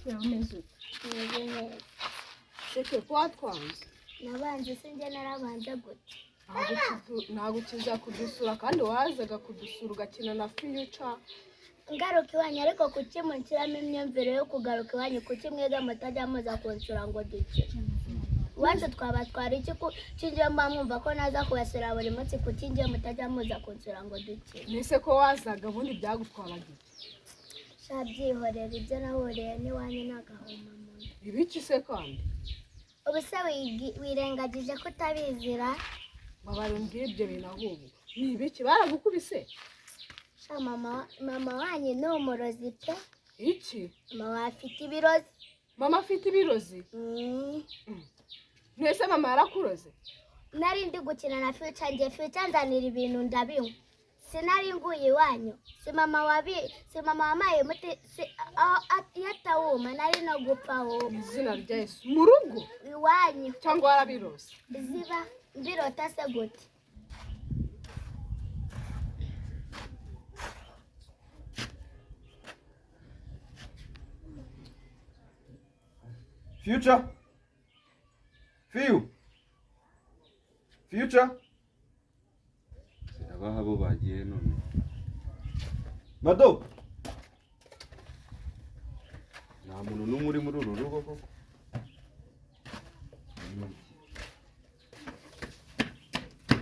Umeze neza. Seke kwatwanze. Nabanje sinjye narabanza gute. Ntago kiza kudusura kandi wazaga kudusura ugakina na Future. Ngaruka iwanyu ariko kuki munshyiramo imyumvire yo kugaruka iwanyu kuki mwega mutajya muza kunsura ngo duke. Wanze twabatwara iki kinjye mba mwumva ko naza kubasura buri munsi kuki njye mutajya muza kunsura ngo duke. Nese ko wazaga ubundi byagutwaraga iki? Shabyihorera ibyo nahuriye n'iwanyu n'agahoma muntu. Ibiki se kandi? Ubuse wirengagije ko utabizira? Babare mbwira ibyo bintu ahubwo. Ni ibiki baragukubise? Sha mama wanyu ni umurozi pe. Iki? Mama afite ibirozi. Mama afite ibirozi? Nese mama yarakuroze? Nari ndi gukina na Future ngiye Future nzanira ibintu ndabinywa. Sinari nguye iwanyu. Si mama wamaye muti yatawuma nari no gupfa ho. Izina rya Yesu. Mu rugo? Iwanyu. Cyangwa warabirose? Ziba mbirota se gute. Future. Future. Sinabaha bo bagiye none. Mado. Nta muntu n'umwe muri uru rugo koko.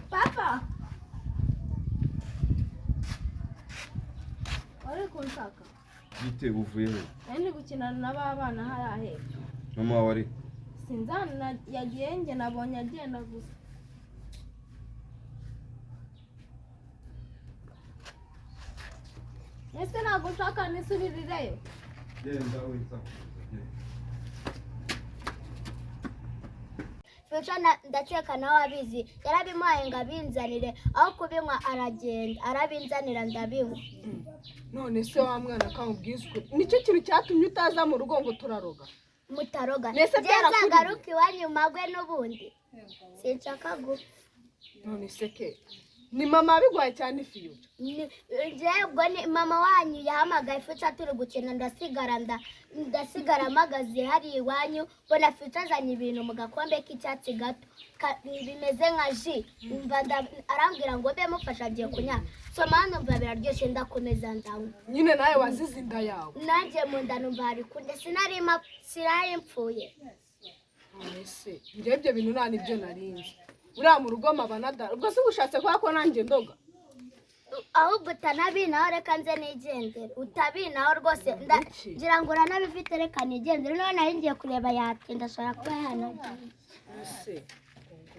Papa. Wari kunsaka? Bite uvuyeho? Ndi gukina n'abana harahe. Mama wawe ari? Sinzana yagiye nge nabonye agenda gusa. Ese ntabwo ushaka nisubirireyo? Genda wita. Future ndakeka nawe abizi yarabimuhaye ngo abinzanire aho kubinywa aragenda arabinzanira ndabinywa. None se wa mwana kamubwizwe nicyo kintu cyatumye utaza mu rugo ngo turaroga. Mutaroga. Nese byaragaruka iwanyu magwe n'ubundi. Sinshaka gupfa. None se ke ni mama bigwaye cyane Future. Njyewe ni mama wanyu yahamagaye Future turi gukina ndasigara magaze hari iwanyu bona Future azanye ibintu mu gakombe k'icyatsi gato bimeze nka ji arambwira ngo be mufasha agiye kunyara soma numva biraryoshye ndakomeza ndanywa. Nyine nawe wazize inda yawe. Nanjye mu nda numva hari kunde sinari mpfuye. None se njye ibyo bintu nta nibyo narinzi. Uriya mu rugo mabanada ubwo se ushatse ko nanjye ndoga. Ahubwo utanabinaho reka nze nigendere utabinaho rwose ngira ngo uranabifite reka nigendere none nari ngiye kureba yatinda ashobora kuba yanagiye. Ese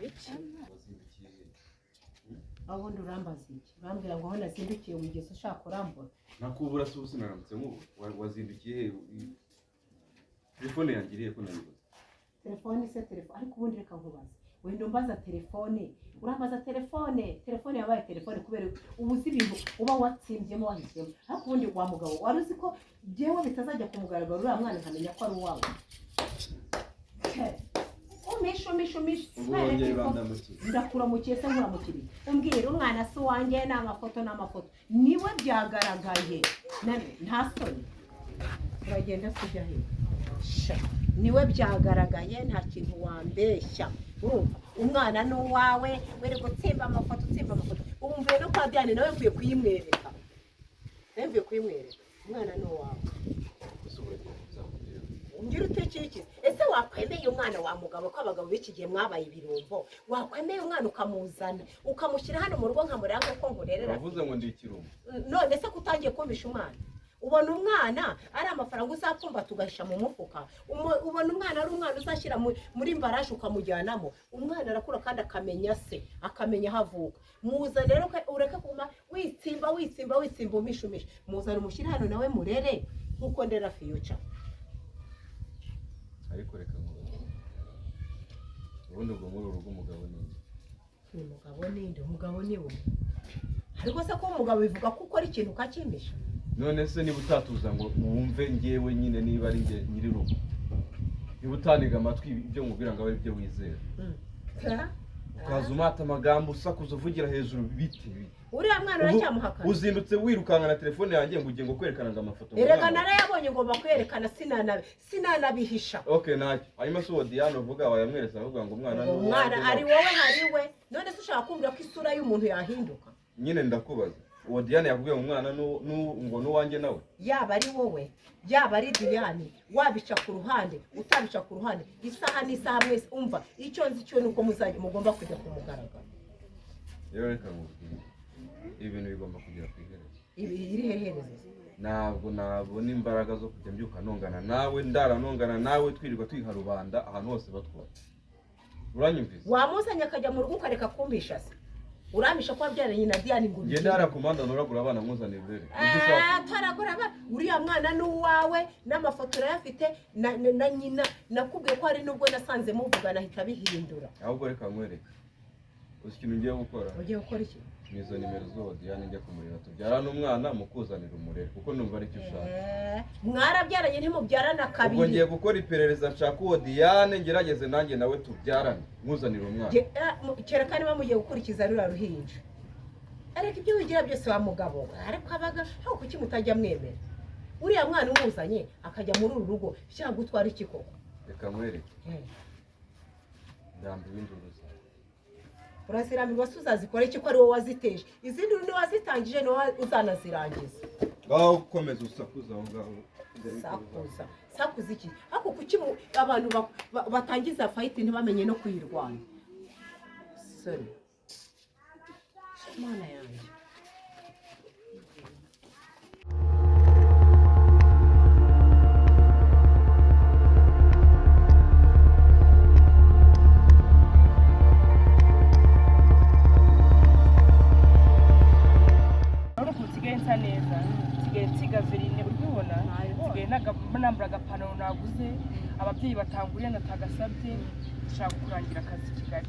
iki? Abundi urambaza iki? Urambwira ngo aho nazindukiye umugezi ushaka kurambura. Nakubura se ubusa naramutse ngo wazindukiye telefone yangiriye ko nabibuze. Telefone ariko ubundi reka nkubaza. Wenda umbaza telefone, urambaza telefone yabaye telefone kubera ubuzi ibintu uba watsimbyemo wahisemo. Ariko ubundi wa mugabo wari uzi ko jewe bitazajya kumugaragara uriya mwana nkamenya ko ari uwawe. Umisho. Ndakuramukiye se nkuramukiriye. Umbwira umwana se wanjye n'amafoto. Niwe byagaragaye. Nta soni. Uragenda kujya he? Sha. Niwe byagaragaye nta kintu wambeshya. Umwana n'uwawe were gutsimba amafoto. Umvuye no kwa Diane nawe mvuye kuyimwereka. Umwana n'uwawe. Ngira utekiki. Ese wakwemeye umwana wa mugabo ko abagabo b'iki gihe mwabaye ibirumbo. Wakwemeye umwana ukamuzana ukamushyira hano mu rugo nkamuranga ko ngurerera. Bavuze ngo ndi ikirumbo. None se kutangiye kumvisha umwana. Ubona umwana ari amafaranga uzapfumba tugahisha mu mufuka. Ubona umwana ari umwana uzashyira muri mbaraje ukamujyanamo. Umwana arakura kandi akamenya se, akamenya havuka. Muza rero ureke kuma witsimba umisha. Muza rumushyira hano nawe murere nkuko ndera Future. Ariko reka ngo ubundi ubwo muri urugo umugabo ninde? Umugabo ni we. Ariko se ko umugabo bivuga ko ukora ikintu kakimisha. None se niba utatuza ngo wumve ngewe nyine niba ari nge nyiri rugo. Niba utaniga amatwi ibyo nkubwira ngo abe byo wizera. ukaza umata amagambo usakuza uvugira hejuru biti uriya mwana uracyamuhakana uzindutse wirukanka na telefone yanjye ngo ugiye ngo kwerekana amafoto erega narayabonye ngomba kwerekana sinanabihisha okay ntacyo hanyuma se uwo Diane uvuga wayamwereza avuga ngo umwana ari wowe hari we none se ushaka kumbwira ko isura y'umuntu yahinduka nyine ndakubaza uwo Diane yakubwiye ngo umwana ngo n'uwanjye nawe yaba ari wowe yaba ari Diane wabica ku ruhande utabica ku ruhande isaha n'isaha mwese umva icyo nzi cyo nuko mugomba kujya kumugaragara rero reka nkubwire ibintu bigomba kugera ku iherezo iri herezo ntabwo nabona imbaraga zo kujya mbyuka nongana nawe ndaranongana nawe twirirwa twiha rubanda ahantu hose batwara uranyumvise wamuzanye akajya mu rugo ukareka kumbisha se uramisha kwa byaranye na Diane ngo ngende hara komanda noragura abana mwuzane burere taragura uriya mwana n'uwawe n'amafoto yafite na nyina nakubwiye ko hari nubwo nasanze muvugana ahita bihindura ahubwo reka nkwereke uzi ikintu ngiye gukora ugiye gukora iki nizo nimero z'uwo Diane njya kumurira tubyarana umwana mukuzanira umurere kuko numva ari cyo ushaka mwarabyaranye ntimubyarana kabiri ubwo ngiye gukora iperereza nshaka uwo Diane ngerageze nanjye nawe tubyarane mwuzanira umwana kereka niba mugiye gukurikiza rura ruhinja ariko ibyo wigira byose wa mugabo ariko abaga aho kuki mutajya mwemera uriya mwana umuzanye akajya muri uru rugo cyangwa gutwara iki koko reka nkwereke ndambiwe induru urasirambirwa se uzazikora iki ko ari wowe waziteje izindi ni wazitangije niwe uzanazirangiza ngaho ukomeza usakuza aho ngaho sakuza iki ariko kuki abantu batangiza fayiti ntibamenye no kuyirwanya sorry mana yanjye nambara agapantaro naguze ababyeyi batanguriye natagasabye ndashaka kurangira akazi i Kigali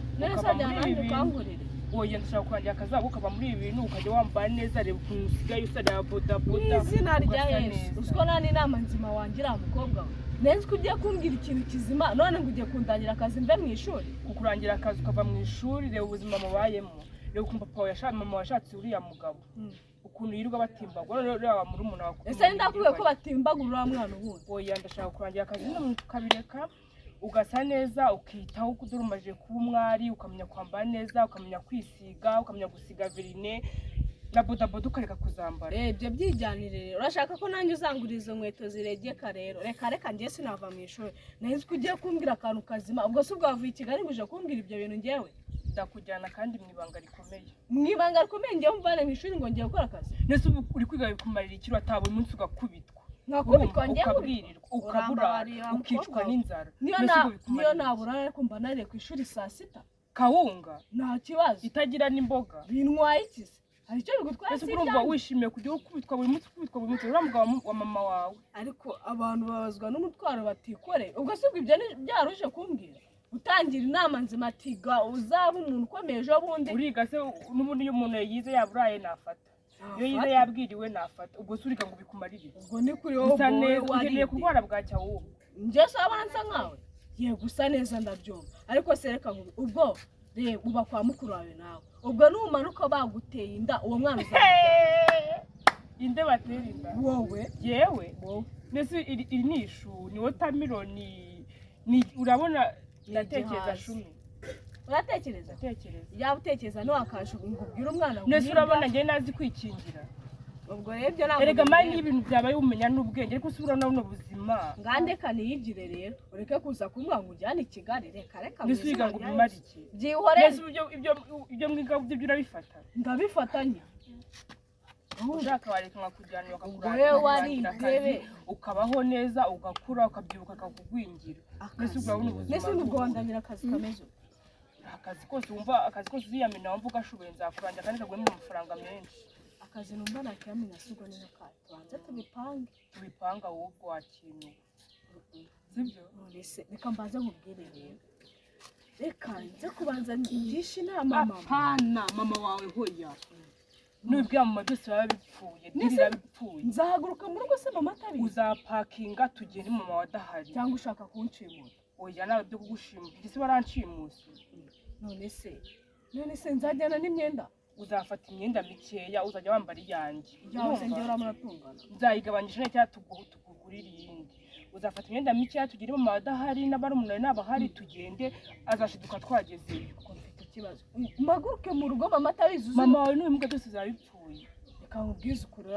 oya ndashaka kurangira akazi ahubwo ukava muri ibi bintu ukajya wambaye neza reba ukuntu usigaye usa bodaboda izina rya Yesu uziko nta n'inama nzima wangira mukobwa we neza ko ugiye kumbwira ikintu kizima none ngo ugiye kundangira akazi mbe mu ishuri kukurangira akazi ukava mu ishuri reba ubuzima mubayemo reba ukuntu mama washatse uriya mugabo ukuntu yirirwa batimbagura rero wa muri umuntu wakuye ese ndakubwiye ko batimbagura uriya mwana ubundi oya ndashaka kurangira akazi no tukabireka ugasa neza ukitaho kudurumaje kuba umwari ukamenya kwambara neza ukamenya kwisiga ukamenya gusiga verine na bodaboda ukareka kuzambara ibyo byijyanire rero urashaka ko nanjye uzangurira izo nkweto ziregeka rero reka njye sinava mu ishuri nahise ko ugiye kumbwira akantu kazima ubwo se ubwavuye i Kigali ngo uje kumbwira ibyo bintu ngewe ndakujyana kandi mu ibanga rikomeye ngewe mvane mu ishuri ngo ngiye gukora akazi nese uri kwiga bikumarira ikiro ataba uyu munsi ugakubitwa nkakubitwa ngewe ukabwirirwa ukabura ukicwa n'inzara niyo nabura ariko mba nariye ku ishuri saa sita kawunga nta kibazo itagira n'imboga bintwaye iki se hari icyo bigutwaye ese urumva wishimiye kujya ukubitwa buri munsi uriya mugabo wa mama wawe ariko abantu babazwa n'umutwaro batikoreye ubwo si ibyo byaruje kumbwira utangira inama nzima atiga uzaba umuntu ukomeye ejo bundi uriga se n'ubundi iyo umuntu yize yaburaye nafata iyo yize yabwiriwe nafata ubwo se uriga ngo bikumarire ubwo ni kuri wowe ukeneye kurwara bwacya wowe njye se abana nsa nkawe yego usa neza ndabyumva ariko se reka ubwo reba uba kwa mukuru wawe nawe ubwo numanuka baguteye inda uwo mwana uzamutera inde batera inda wowe yewe nese iri ni ishu ni watermelon ni urabona ndatekereza shumi uratekereza yaba utekereza ntiwakasha ngo ubwire umwana nese urabona njye nazi kwikingira ubwo rero ibyo ntabwo erega mani y'ibintu byabaye umenya n'ubwenge ariko usubira no buzima ngandeka niyigire rero ureke kuza kumbwa ngo ujyane i Kigali reka nese uyiga ngo bimare iki byihore nese ibyo mwiga byo urabifata ndabifatanye ushaka wareka nkakujyana bakakurangira warindebe ukabaho neza ugakura ukabyibuka akakugwingira nese urabona ubuzima nese n'ubwondamira akazi kameze akazi kose wumva akazi kose uziyamena wumva ugashoboye nzakurangira kandi kaguhemba amafaranga menshi akazi numva nakiyamenya sigo neza kayo tubanze tubipanga wowe ubwo wakintu sibyo reka mbanze nkubwire rero reka nze kubanza ngishe inama mama wawe hoya n'ubwira mama byose baba bipfuye dirira bipfuye nzahaguruka mu rugo se mama atabizi uzapakinga tugere mama wadahari cyangwa ushaka kunshimura oya nawe byo kugushimura ese baranshimusi none se nzajyana n'imyenda uzafata imyenda mikeya uzajya wambara iyanjye byose njye uramutungana nzayigabanyije neza cyangwa tugurire iyindi uzafata imyenda mikeya tugire mu madahari n'abarumuna n'abahari tugende azashiduka twagezeyo kuko mfite ikibazo mpaguruke mu rugo mama atabizi mama wawe n'ibimuga byose zabipfuye reka nkubwize ukuri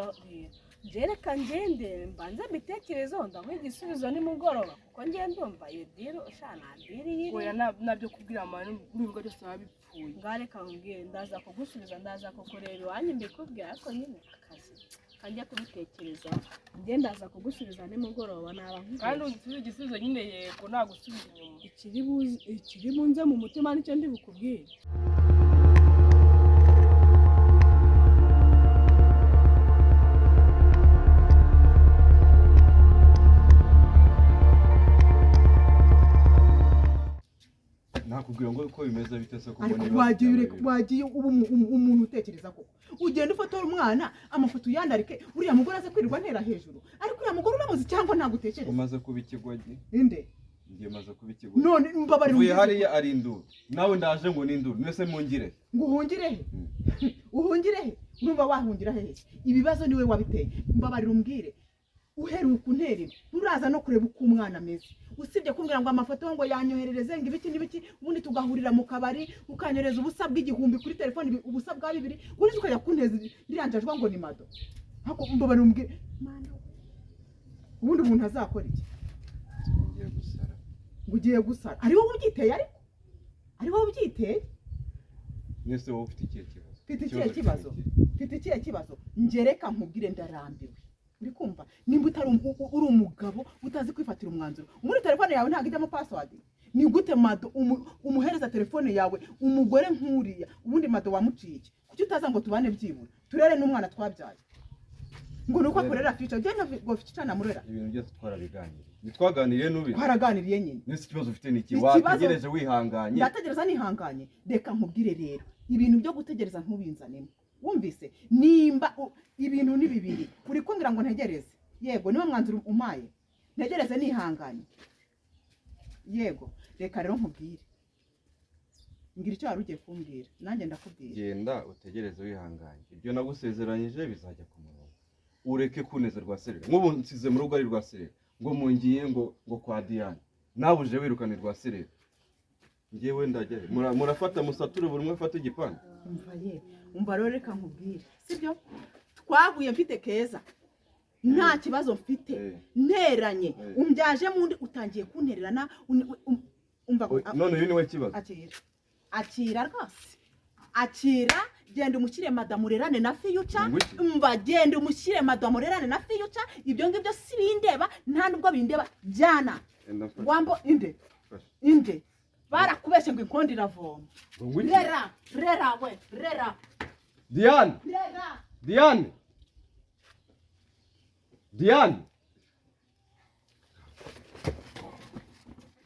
rero reka ngende mbanze mbitekerezeho ndaguha igisubizo nimugoroba kuko ngende ndumva iyo diro nta diri yiri oya nabyo kubwira mama n'ibimuga byose babipfuye ngaho reka nkubwire ndaza kugusubiza ndaza kukureba iwanyu mbikubwira ariko nyine akazi kajya kubitekerezaho njye ndaza kugusubiza nimugoroba naba nkubwiye kandi uzi igisubizo nyine yego nagusubiza inyuma ikiri bunze mu mutima nicyo ndi bukubwire nakubwira ngo uko bimeze bite se ariko wagiye uba umuntu utekereza ko ugenda ufotora umwana amafoto uyandarike uriya mugore aze kwirirwa ntera hejuru ariko uriya mugore uramuzi cyangwa ntabwo utekereza umaze kuba ikigoryi inde ngiye maze kuba ikigoryi none mbabarira uvuye hariya ari induru nawe ndaje ngo ni induru mwese mungire ngo uhungire he uhungire he urumva wahungira hehe ibibazo niwe wabiteye mbabarira umbwire uheruka untera nturaza no kureba uko umwana ameze usibye kumbwira ngo amafoto ngo yanyoherereze ngo ibiki ubundi tugahurira mu kabari ukanyohereza ubusa bw'igihumbi kuri telefone ubusa bwa 2 ubundi tukajya kunteza riranjajwa ngo ni mado hako mbabarira umbwire ubundi umuntu azakora iki ngiye gusara ugiye gusara ari wowe ubyiteye ariko ari wowe ubyiteye nese wowe ufite ikihe kibazo ngereka nkubwire ndarambiwe uri kumva nimba utari uri umugabo utazi kwifatira umwanzuro muri telefone yawe ntabwo ijyamo password ni gute mado umuhereza telefone yawe umugore nkuriya ubundi mado wamuciye iki kuki utaza ngo tubane byibura turere n'umwana twabyaye ngo nuko akorera future je ntabwo ficana murera ibintu byose twarabiganiriye nitwaganiriye n'ubi twaraganiriye nyine nese ikibazo ufite niki wategereje wihanganye ndategereza nihanganye reka nkubwire rero ibintu byo gutegereza ntubinzanemo wumvise nimba ibintu ni bibiri uri kumbwira ngo ntegereze yego niwe mwanzuro umpaye ntegereze nihanganye yego reka rero nkubwire ngira icyo wari ugiye kumbwira nanjye ndakubwira genda utegereze wihanganye ibyo nagusezeranyije bizajya ku murongo ureke kunezerwa serera nk'ubu nsize mu rugo ari rwa serera ngo mungiye ngo kwa Diane nawe uje wirukane rwa serera ngewe ndajya murafata musature buri umwe afata igipande umva rero reka nkubwire sibyo twaguye mfite keza nta kibazo mfite nteranye umbyaje mundi utangiye kuntererana umva none uyu niwe kibazo akira rwose akira genda umushyire madamu rerane na Future umva genda umushyire madamu rerane na Future ibyo ngibyo si bindeba nta nubwo bindeba jyana wambo inde barakubeshe ngo inkondi iravoma rera Diane Diane